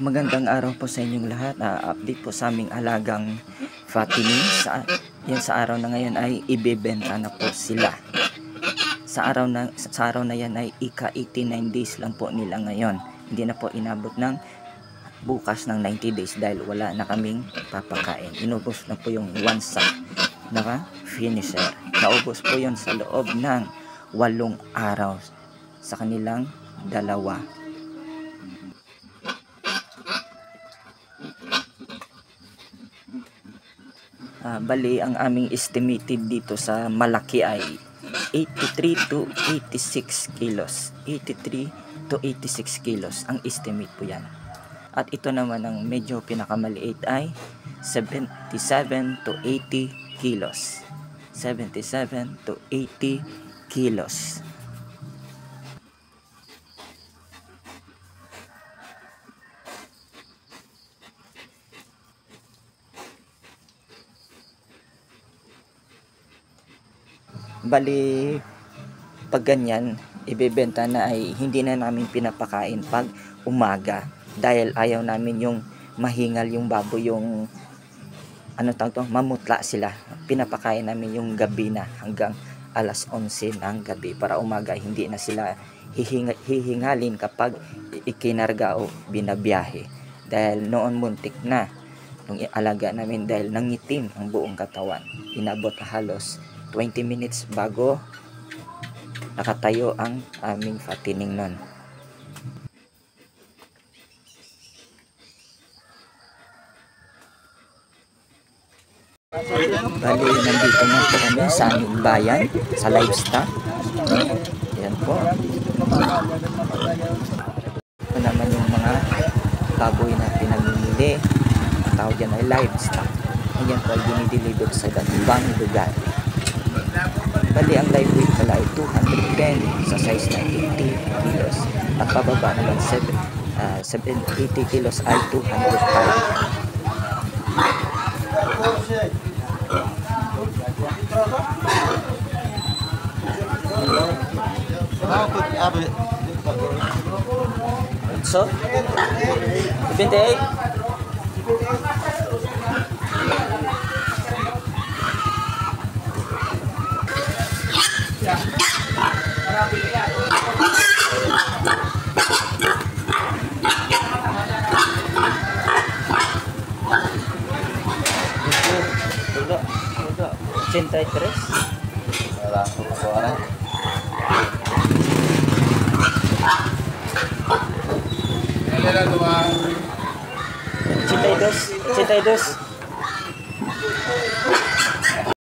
Magandang araw po sa inyong lahat. Update po sa aming alagang fattening. Sa araw na ngayon ay ibebenta na po sila. Sa araw na yan ay ika 89 days lang po nila ngayon. Hindi na po inabot ng bukas ng 90 days dahil wala na kaming papakain. Inubos na po yung one sack na finisher. Naubos po yun sa loob ng 8 araw sa kanilang dalawa. Bali, ang aming estimated dito sa malaki ay 83 to 86 kilos. 83 to 86 kilos ang estimate po yan. At ito naman ang medyo pinakamaliit ay 77 to 80 kilos. 77 to 80 kilos. Bali, pag ganyan, ibebenta na ay hindi na namin pinapakain pag umaga dahil ayaw namin yung mahingal yung baboy, yung mamutla sila. Pinapakain namin yung gabi na hanggang alas 11 ng gabi para umaga hindi na sila hihingalin kapag ikinarga o binabiyahe. Dahil noon muntik na nung alaga namin dahil nangitim ang buong katawan. Inabot halos 20 minutes bago nakatayo ang aming fattening nun. Bali, nandito na po kami sa aming bayan, sa livestock. Ayan po. Ito naman yung mga baboy na pinamimili. Ang tawag yan ay livestock. Ayan po ay dinideliver sa ibang lugar. Bali, ang live weight pala ay 210 sa size na 80 kilos. At pababa naman 80 kilos ay 205. So, 78. Cinta tres. Langsung ke suara. Cinta dos.